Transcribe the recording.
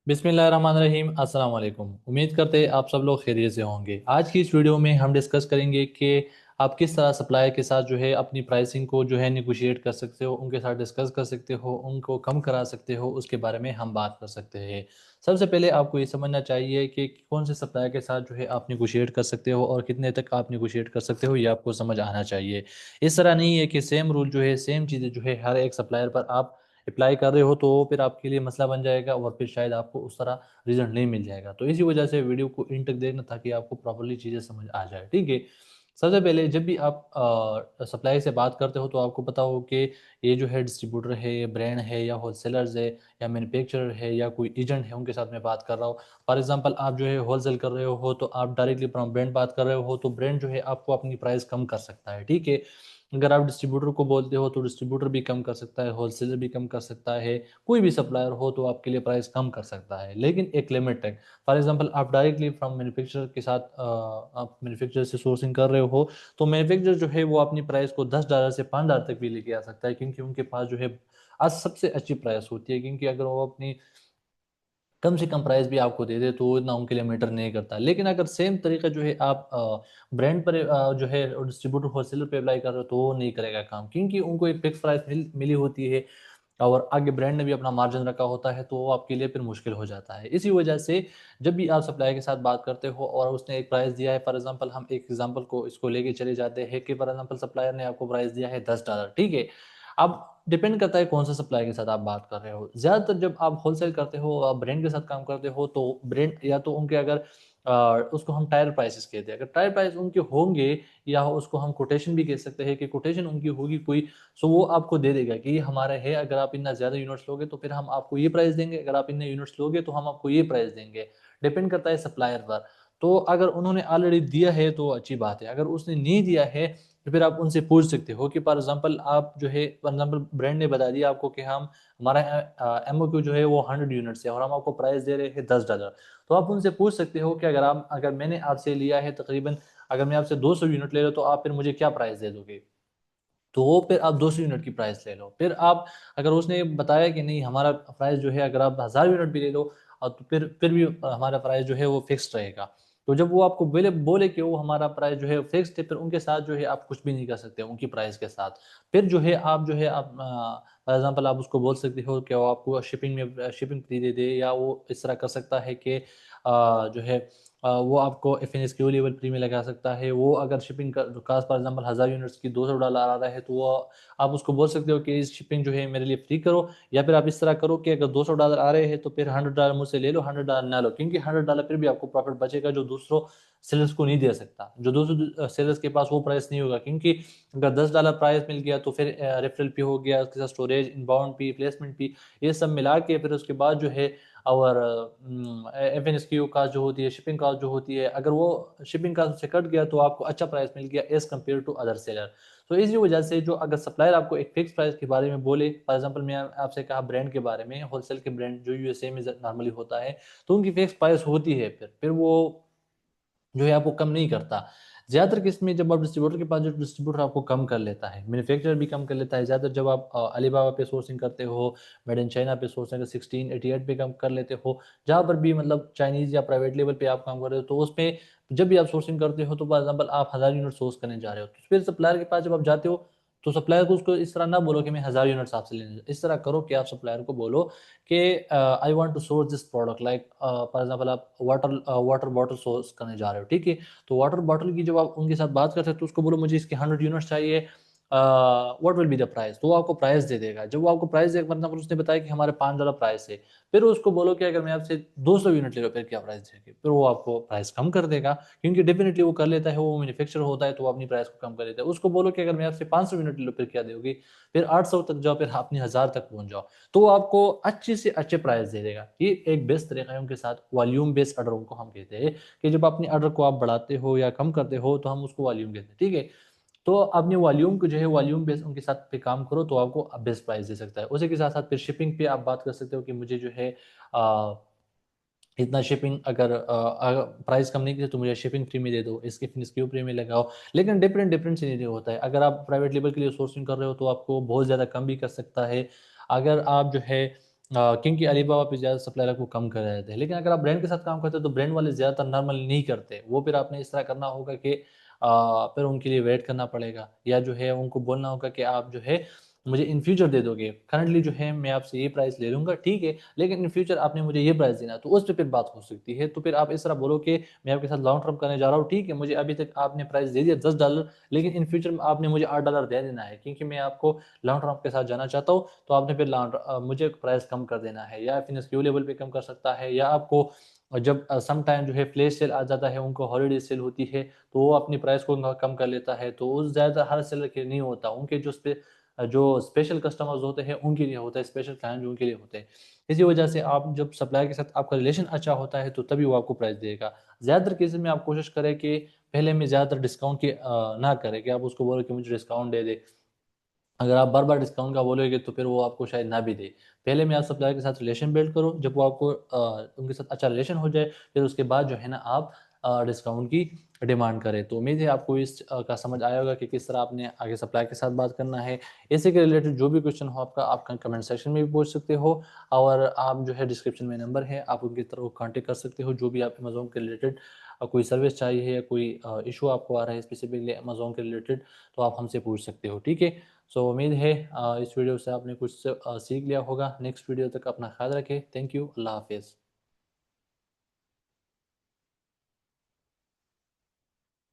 बिस्मिल्लाहिर्रहमानिर्रहीम अस्सलाम वालेकुम। उम्मीद करते हैं आप सब लोग खैरियत से होंगे। आज की इस वीडियो में हम डिस्कस करेंगे कि आप किस तरह सप्लायर के साथ जो है अपनी प्राइसिंग को जो है निगोशिएट कर सकते हो, उनके साथ डिस्कस कर सकते हो, उनको कम करा सकते हो, उसके बारे में हम बात कर सकते हैं। सबसे पहले आपको ये समझना चाहिए कि कौन से सप्लायर के साथ जो है आप निगोशिएट कर सकते हो और कितने तक आप निगोशिएट कर सकते हो, ये आपको समझ आना चाहिए। इस तरह नहीं है कि सेम रूल जो है, सेम चीज़ें जो है हर एक सप्लायर पर आप अप्लाई कर रहे हो तो फिर आपके लिए मसला बन जाएगा और फिर शायद आपको उस तरह रिजल्ट नहीं मिल जाएगा। तो इसी वजह से वीडियो को इन तक देखना ताकि आपको प्रॉपर्ली चीज़ें समझ आ जाए। ठीक है। सबसे पहले जब भी आप सप्लाई से बात करते हो तो आपको पता हो कि ये जो है डिस्ट्रीब्यूटर है, ये ब्रांड है या होलसेलर्स है या मैन्युफैक्चरर है या कोई एजेंट है, उनके साथ मैं बात कर रहा हूँ। फॉर एग्जांपल आप जो है होलसेल कर रहे हो तो आप डायरेक्टली फ्रॉम ब्रांड बात कर रहे हो तो ब्रांड जो है आपको अपनी प्राइस कम कर सकता है। ठीक है। अगर आप डिस्ट्रीब्यूटर को बोलते हो तो डिस्ट्रीब्यूटर भी कम कर सकता है, होलसेलर भी कम कर सकता है, कोई भी सप्लायर हो तो आपके लिए प्राइस कम कर सकता है, लेकिन एक लिमिट है। फॉर एग्जांपल आप डायरेक्टली फ्रॉम मैन्युफैक्चरर के साथ आप मैन्युफैक्चरर से सोर्सिंग कर रहे हो तो मैन्युफैक्चरर जो है वो अपनी प्राइस को $10 से $5 तक भी लेके आ सकता है, क्योंकि उनके पास जो है आज सबसे अच्छी प्राइस होती है। क्योंकि अगर वो अपनी कम से कम प्राइस भी आपको दे दे तो इतना उनके लिए मैटर नहीं करता। लेकिन अगर सेम तरीका जो है आप ब्रांड पर जो है डिस्ट्रीब्यूटर होलसेलर पे अप्लाई कर रहे हो तो वो नहीं करेगा काम, क्योंकि उनको एक फिक्स प्राइस मिली होती है और आगे ब्रांड ने भी अपना मार्जिन रखा होता है, तो वो आपके लिए फिर मुश्किल हो जाता है। इसी वजह से जब भी आप सप्लायर के साथ बात करते हो और उसने एक प्राइस दिया है, फॉर एग्जांपल हम एक एग्जांपल को इसको लेके चले जाते हैं कि फॉर एग्जांपल सप्लायर ने आपको प्राइस दिया है $10। ठीक है। अब डिपेंड करता है कौन सा सप्लायर के साथ आप बात कर रहे हो। ज़्यादातर जब आप होलसेल करते हो, आप ब्रांड के साथ काम करते हो तो ब्रांड या तो उनके अगर उसको हम टायर प्राइसेस कहते हैं, अगर टायर प्राइस उनके होंगे या उसको हम कोटेशन भी कह सकते हैं कि कोटेशन उनकी होगी कोई, सो वो आपको दे देगा कि ये हमारा है, अगर आप इतना ज़्यादा यूनिट्स लोगे तो फिर हम आपको ये प्राइस देंगे, अगर आप इतने यूनिट्स लोगे तो हम आपको ये प्राइस देंगे। डिपेंड करता है सप्लायर पर। तो अगर उन्होंने ऑलरेडी दिया है तो अच्छी बात है, अगर उसने नहीं दिया है तो फिर आप उनसे पूछ सकते हो कि फॉर एग्जांपल आप जो है, फॉर एग्जांपल ब्रांड ने बता दिया आपको कि हम हमारा एमओक्यू जो है वो 100 यूनिट्स है और हम आपको प्राइस दे रहे हैं $10। तो आप उनसे पूछ सकते हो कि अगर मैंने आपसे लिया है तकरीबन, अगर मैं आपसे 200 यूनिट ले रहा हूँ तो आप फिर मुझे क्या प्राइस दे दोगे। तो वो फिर आप 200 यूनिट की प्राइस ले लो। फिर आप, अगर उसने बताया कि नहीं हमारा प्राइस जो है अगर आप 1000 यूनिट भी ले लो तो फिर भी हमारा प्राइस जो है वो फिक्स रहेगा। तो जब वो आपको बोले बोले कि वो हमारा प्राइस जो है फिक्स है, फिर उनके साथ जो है आप कुछ भी नहीं कर सकते उनकी प्राइस के साथ। फिर जो है आप जो है आप फॉर एग्जांपल आप उसको बोल सकते हो कि वो आपको शिपिंग फ्री दे दे, या वो इस तरह कर सकता है कि जो है वो आपको FNSQ लेवल फ्री में लगा सकता है। वो अगर शिपिंग का कास्ट फॉर एग्जाम्पल 1000 यूनिट्स की $200 आ रहा है तो वो आप उसको बोल सकते हो कि इस शिपिंग जो है मेरे लिए फ्री करो, या फिर आप इस तरह करो कि अगर $200 आ रहे हैं तो फिर $100 मुझसे ले लो, $100 ना लो, क्योंकि $100 फिर भी आपको प्रॉफिट बचेगा जो दूसरों सेलर्स को नहीं दे सकता, जो दूसरों सेलर्स के पास वो प्राइस नहीं होगा। क्योंकि अगर $10 प्राइस मिल गया तो फिर रेफरल फी हो गया, उसके साथ स्टोरेज, इनबाउंड फी, प्लेसमेंट फी, ये सब मिला के फिर उसके बाद जो है और FNSQ का जो होती है, शिपिंग कास्ट जो होती है, अगर वो शिपिंग कास्ट से कट गया तो आपको अच्छा प्राइस मिल गया as compare to other seller. तो इसी वजह से जो अगर सप्लायर आपको एक फिक्स प्राइस के बारे में बोले, फॉर एग्जांपल मैं आपसे कहा ब्रांड के बारे में, होलसेल के ब्रांड जो USA में नॉर्मली होता है, तो उनकी फिक्स प्राइस होती है, फिर वो जो है आपको कम नहीं करता। ज़्यादातर केस में जब आप डिस्ट्रीब्यूटर के पास, जो डिस्ट्रीब्यूटर आपको कम कर लेता है, मैन्युफैक्चरर भी कम कर लेता है। ज़्यादातर जब आप अलीबाबा पे सोर्सिंग करते हो, मेड इन चाइना पे सोर्सिंग 1688 पे कम कर लेते हो, जहाँ पर भी मतलब चाइनीज़ या प्राइवेट लेवल पे आप काम कर रहे हो, तो उसमें जब भी आप सोर्सिंग करते हो तो फॉर एग्जाम्पल आप 1000 यूनिट सोर्स करने जा रहे हो, तो फिर सप्लायर के पास जब आप जाते हो तो सप्लायर को उसको इस तरह ना बोलो कि मैं 1000 यूनिट्स आपसे लेने, इस तरह करो कि आप सप्लायर को बोलो कि I want to source this product, like for example आप वाटर बॉटल सोर्स करने जा रहे हो। ठीक है। तो वाटर बॉटल की जब आप उनके साथ बात करते हैं तो उसको बोलो मुझे इसके 100 यूनिट्स चाहिए, what will be the price, तो वो आपको प्राइस दे देगा। जब वो आपको प्राइस देगा, मतलब उसने बताया कि हमारे $5 प्राइस है, फिर उसको बोलो कि अगर मैं आपसे 200 यूनिट ले रहा हूँ फिर क्या प्राइस देंगे, फिर वो आपको प्राइस कम कर देगा, क्योंकि डेफिनेटली वो कर लेता है, वो मैन्युफैक्चरर होता है तो वो अपनी प्राइस को कम कर देता है। उसको बोलो कि अगर मैं आपसे 500 यूनिट ले लो फिर क्या दोगे, फिर 800 तक जाओ, फिर अपनी 1000 तक पहुंच जाओ, तो वो आपको अच्छे से अच्छे प्राइस दे देगा। ये एक बेस्ट तरीका है उनके साथ, वॉल्यूम बेस्ड ऑर्डर उनको हम कहते हैं, कि जब अपने ऑर्डर को आप बढ़ाते हो या कम करते हो तो हम उसको वॉल्यूम कहते हैं। ठीक है। तो अपने वॉल्यूम को जो है वॉल्यूम बेस्ड उनके साथ पे काम करो तो आपको बेस्ट प्राइस दे सकता है। उसी के साथ साथ फिर शिपिंग पे आप बात कर सकते हो कि मुझे जो है आ, इतना शिपिंग अगर प्राइस कम नहीं किया तो मुझे शिपिंग फ्री में दे दो, इसके फिनिश क्यों फ्री में लगाओ। लेकिन डिफरेंट डिफरेंट सीनेरियो होता है। अगर आप प्राइवेट लेवल के लिए सोर्सिंग कर रहे हो तो आपको बहुत ज़्यादा कम भी कर सकता है। अगर आप जो है क्योंकि अलीबाबा पे ज़्यादा सप्लायर आपको कम कर रहे थे। लेकिन अगर आप ब्रांड के साथ काम करते हो तो ब्रांड वाले ज़्यादातर नॉर्मली नहीं करते। वो फिर आपने इस तरह करना होगा कि फिर उनके लिए वेट करना पड़ेगा, या जो है उनको बोलना होगा कि आप जो है मुझे इन फ्यूचर दे दोगे। करंटली जो है मैं आपसे ये प्राइस ले लूँगा, ठीक है, लेकिन इन फ्यूचर आपने मुझे ये प्राइस देना है, तो उस पे फिर बात हो सकती है। तो फिर आप इस तरह बोलो कि मैं आपके साथ लॉन्ग टर्म करने जा रहा हूँ, ठीक है, मुझे अभी तक आपने प्राइस दे दिया $10, लेकिन इन फ्यूचर में आपने मुझे $8 दे देना है, क्योंकि मैं आपको लॉन्ग टर्म के साथ जाना चाहता हूँ। तो आपने फिर मुझे प्राइस कम कर देना है, या फिर स्क्यू लेवल पे कम कर सकता है, या आपको जब सम टाइम जो है फ्लैश सेल आ जाता है, उनको हॉलिडे सेल होती है, तो वो अपनी प्राइस को कम कर लेता है। तो उस ज़्यादा हर सेलर के नहीं होता, उनके जो स्पेशल कस्टमर्स होते हैं उनके लिए होता है, स्पेशल क्लाइंट जो उनके लिए होते हैं। इसी वजह से आप जब सप्लायर के साथ आपका रिलेशन अच्छा होता है तो तभी वो आपको प्राइस देगा। ज़्यादातर केसेस में आप कोशिश करें कि पहले में ज़्यादातर डिस्काउंट की ना करें, कि आप उसको बोलो कि मुझे डिस्काउंट दे दे। अगर आप बार-बार डिस्काउंट का बोलोगे तो फिर वो आपको शायद ना भी दे। पहले में आप सप्लायर के साथ रिलेशन बिल्ड करो, जब वो आपको उनके साथ अच्छा रिलेशन हो जाए, फिर उसके बाद जो है ना आप डिस्काउंट की डिमांड करें। तो उम्मीद है आपको इस का समझ आया होगा कि किस तरह आपने आगे सप्लायर के साथ बात करना है। इसी के रिलेटेड जो भी क्वेश्चन हो आपका, आप कमेंट सेक्शन में भी पूछ सकते हो, और आप जो है डिस्क्रिप्शन में नंबर है, आप उनकी तरफ कॉन्टैक्ट कर सकते हो। जो भी आप अमेज़न के रिलेटेड कोई सर्विस चाहिए, या कोई इश्यू आपको आ रहा है स्पेसिफिकली अमेज़न के रिलेटेड, तो आप हमसे पूछ सकते हो, ठीक है? सो उम्मीद है इस वीडियो से आपने कुछ सीख लिया होगा। नेक्स्ट वीडियो तक अपना ख्याल रखें। Thank you. अल्लाह हाफ़िज़।